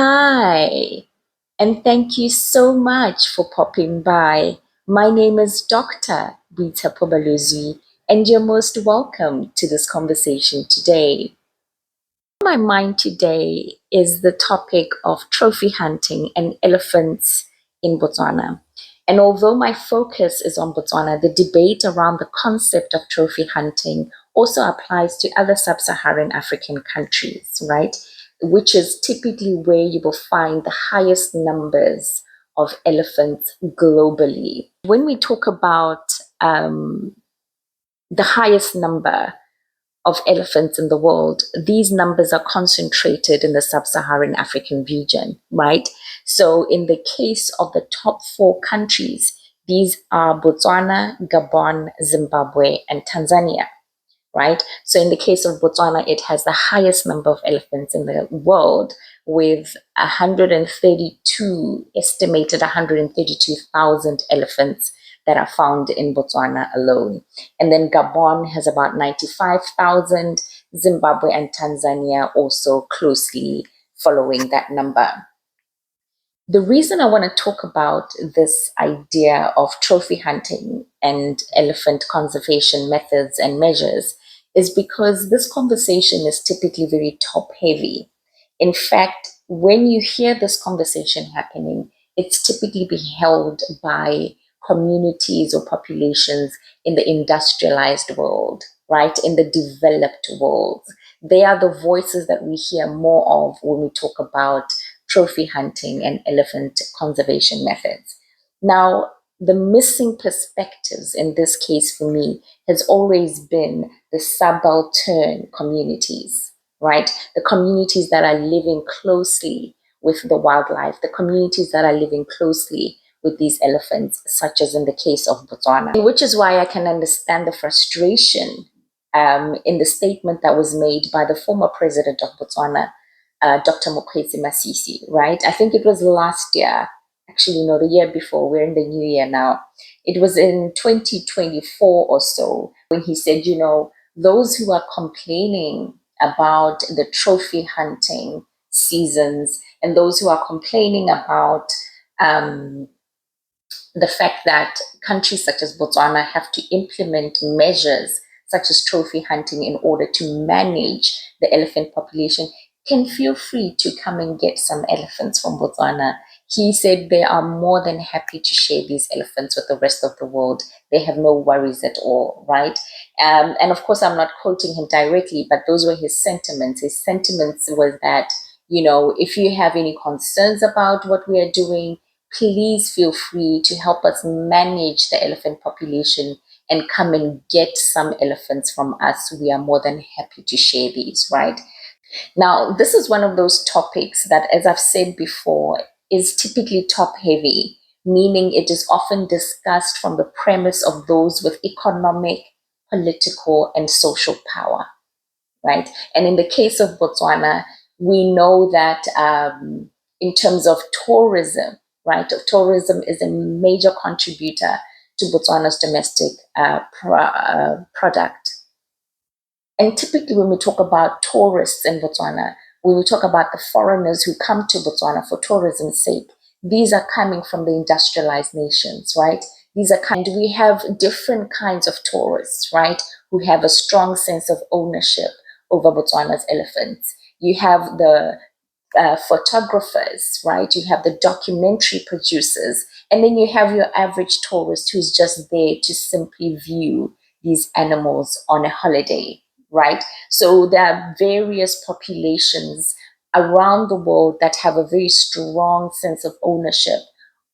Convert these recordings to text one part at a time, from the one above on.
Hi, and thank you so much for popping by. My name is Dr. Rita Pobaluzzi, and you're most welcome to this conversation today. My mind today is the topic of trophy hunting and elephants in Botswana. And although my focus is on Botswana, the debate around the concept of trophy hunting also applies to other sub Saharan African countries, right? Which is typically where you will find the highest numbers of elephants globally. When we talk about the highest number of elephants in the world, these numbers are concentrated in the sub-Saharan African region, right? So in the case of the top four countries, these are Botswana, Gabon, Zimbabwe, and Tanzania, right? So in the case of Botswana, it has the highest number of elephants in the world with 132, estimated 132,000 elephants that are found in Botswana alone. And then Gabon has about 95,000, Zimbabwe and Tanzania also closely following that number. The reason I want to talk about this idea of trophy hunting and elephant conservation methods and measures is because this conversation is typically very top heavy. In fact, when you hear this conversation happening, it's typically being held by communities or populations in the industrialized world, right? In the developed world. They are the voices that we hear more of when we talk about trophy hunting and elephant conservation methods. Now, the missing perspectives in this case for me has always been the subaltern communities, right? The communities that are living closely with the wildlife, the communities that are living closely with these elephants, such as in the case of Botswana, which is why I can understand the frustration in the statement that was made by the former president of Botswana, Dr. Mokwetsi Masisi, right? I think it was last year, actually, no, the year before. We're in the new year now. It was in 2024 or so when he said, those who are complaining about the trophy hunting seasons and those who are complaining about the fact that countries such as Botswana have to implement measures such as trophy hunting in order to manage the elephant population can feel free to come and get some elephants from Botswana. He said they are more than happy to share these elephants with the rest of the world. They have no worries at all, right? And of course, I'm not quoting him directly, but those were his sentiments. His sentiments was that, if you have any concerns about what we are doing, please feel free to help us manage the elephant population and come and get some elephants from us. We are more than happy to share these, right? Now, this is one of those topics that, as I've said before, is typically top heavy, meaning it is often discussed from the premise of those with economic, political, and social power, right? And in the case of Botswana, we know that in terms of tourism, right? Tourism is a major contributor to Botswana's domestic product. And typically, when we talk about tourists in Botswana, when we talk about the foreigners who come to Botswana for tourism's sake, these are coming from the industrialized nations, right? We have different kinds of tourists, right, who have a strong sense of ownership over Botswana's elephants. You have the photographers, right? You have the documentary producers, and then you have your average tourist who's just there to simply view these animals on a holiday, right? So there are various populations around the world that have a very strong sense of ownership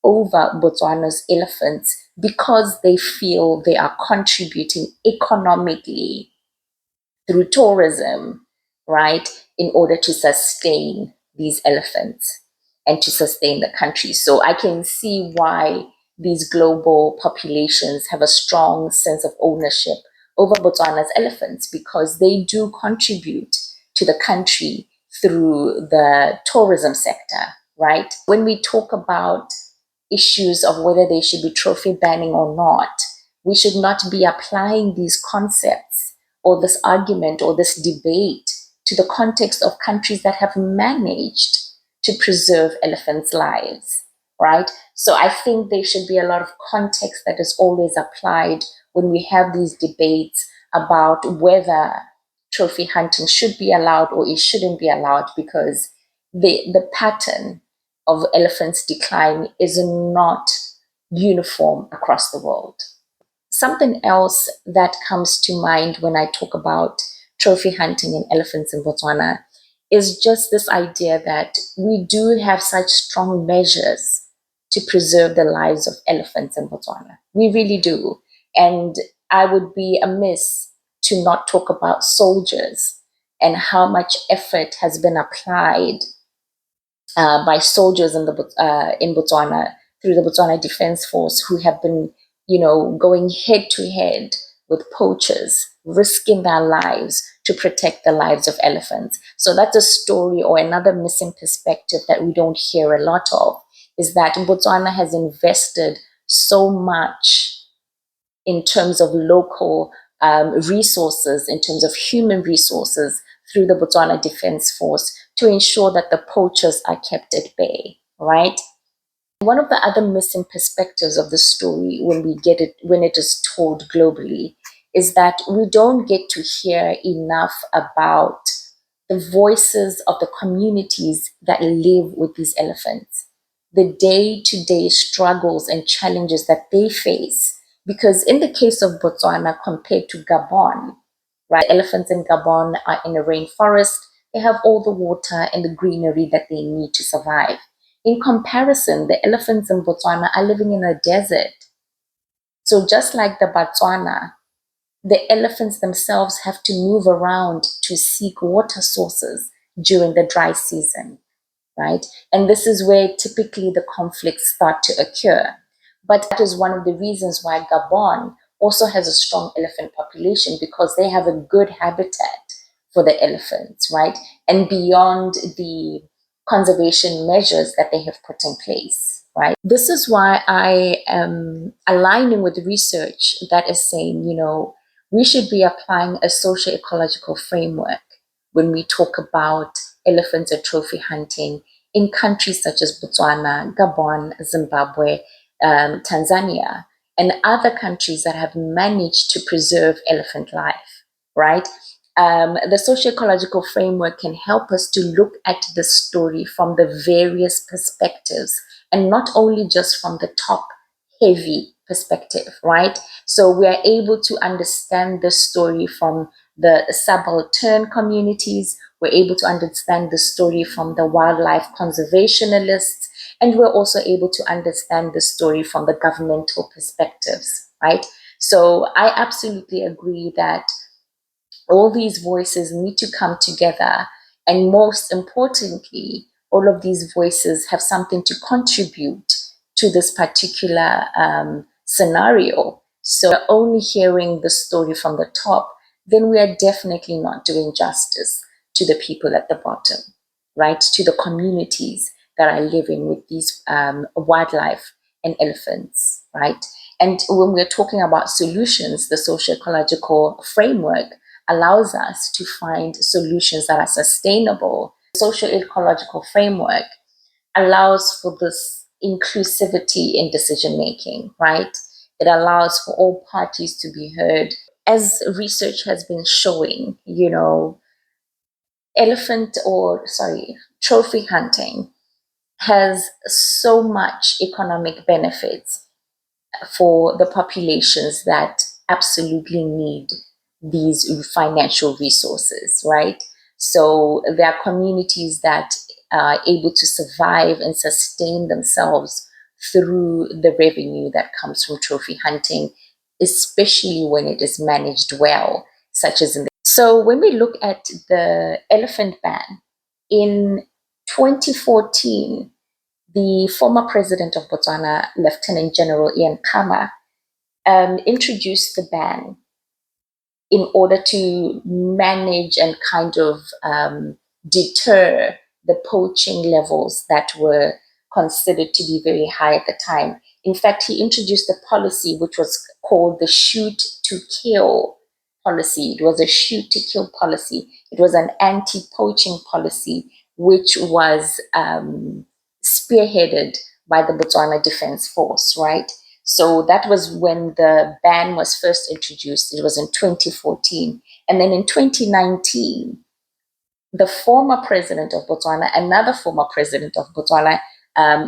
over Botswana's elephants because they feel they are contributing economically through tourism, right, in order to sustain these elephants and to sustain the country. So I can see why these global populations have a strong sense of ownership over Botswana's elephants because they do contribute to the country through the tourism sector, right? When we talk about issues of whether they should be trophy banning or not, we should not be applying these concepts or this argument or this debate to the context of countries that have managed to preserve elephants' lives, right? So I think there should be a lot of context that is always applied when we have these debates about whether trophy hunting should be allowed or it shouldn't be allowed, because the pattern of elephants' decline is not uniform across the world. Something else that comes to mind when I talk about trophy hunting and elephants in Botswana is just this idea that we do have such strong measures to preserve the lives of elephants in Botswana. We really do. And I would be amiss to not talk about soldiers and how much effort has been applied by soldiers in Botswana through the Botswana Defense Force, who have been, going head to head with poachers, risking their lives to protect the lives of elephants. So that's a story or another missing perspective that we don't hear a lot of, is that Botswana has invested so much in terms of local resources, in terms of human resources through the Botswana Defense Force to ensure that the poachers are kept at bay, right? One of the other missing perspectives of the story when it is told globally is that we don't get to hear enough about the voices of the communities that live with these elephants, the day-to-day struggles and challenges that they face. Because in the case of Botswana compared to Gabon, right, elephants in Gabon are in a rainforest. They have all the water and the greenery that they need to survive. In comparison, the elephants in Botswana are living in a desert. So just like the Botswana, the elephants themselves have to move around to seek water sources during the dry season, right? And this is where typically the conflicts start to occur. But that is one of the reasons why Gabon also has a strong elephant population, because they have a good habitat for the elephants, right? And beyond the conservation measures that they have put in place, right? This is why I am aligning with research that is saying, we should be applying a socio-ecological framework when we talk about elephants or trophy hunting in countries such as Botswana, Gabon, Zimbabwe, Tanzania, and other countries that have managed to preserve elephant life, right? The socio-ecological framework can help us to look at the story from the various perspectives and not only just from the top heavy perspective, right? So we are able to understand the story from the subaltern communities. We're able to understand the story from the wildlife conservationists, and we're also able to understand the story from the governmental perspectives, right? So I absolutely agree that all these voices need to come together. And most importantly, all of these voices have something to contribute to this particular scenario. So only hearing the story from the top, then we are definitely not doing justice to the people at the bottom, right? To the communities that are living with these wildlife and elephants, right? And when we're talking about solutions, the socio-ecological framework allows us to find solutions that are sustainable. The socio-ecological framework allows for this inclusivity in decision making, right? It allows for all parties to be heard. As research has been showing, trophy hunting has so much economic benefits for the populations that absolutely need these financial resources, right? So there are communities that are able to survive and sustain themselves through the revenue that comes from trophy hunting, especially when it is managed well, such as in the. So when we look at the elephant ban in 2014, the former president of Botswana, Lieutenant General Ian Khama, introduced the ban in order to manage and kind of deter the poaching levels that were considered to be very high at the time. In fact, he introduced a policy which was called the shoot to kill policy. It was a shoot to kill policy. It was an anti-poaching policy which was spearheaded by the Botswana Defense Force, right? So that was when the ban was first introduced. It was in 2014. And then in 2019, the former president of Botswana, another former president of Botswana,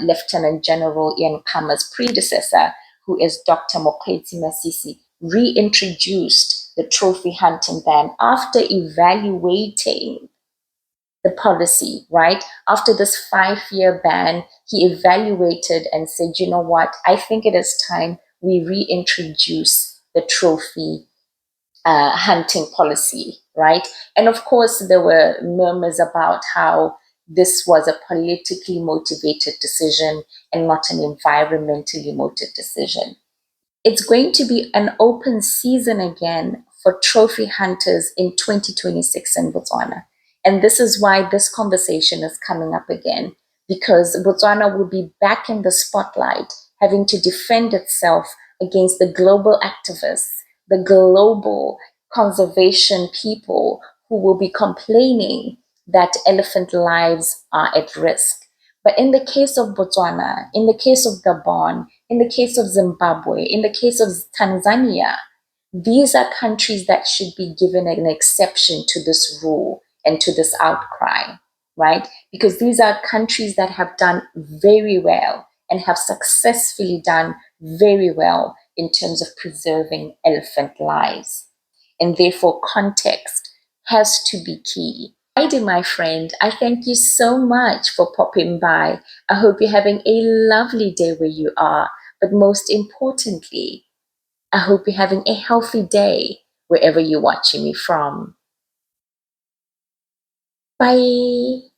Lieutenant General Ian Khama's predecessor, who is Dr. Mokgweetsi Masisi, reintroduced the trophy hunting ban after evaluating the policy, right? After this 5-year ban, he evaluated and said, you know what, I think it is time we reintroduce the trophy hunting policy, right? And of course, there were murmurs about how this was a politically motivated decision and not an environmentally motivated decision. It's going to be an open season again for trophy hunters in 2026 in Botswana. And this is why this conversation is coming up again, because Botswana will be back in the spotlight, having to defend itself against the global activists, the global conservation people who will be complaining that elephant lives are at risk. But in the case of Botswana, in the case of Gabon, in the case of Zimbabwe, in the case of Tanzania, these are countries that should be given an exception to this rule and to this outcry, right? Because these are countries that have done very well and have successfully done very well in terms of preserving elephant lives. And therefore, context has to be key. Heidi, my friend, I thank you so much for popping by. I hope you're having a lovely day where you are. But most importantly, I hope you're having a healthy day wherever you're watching me from. Bye.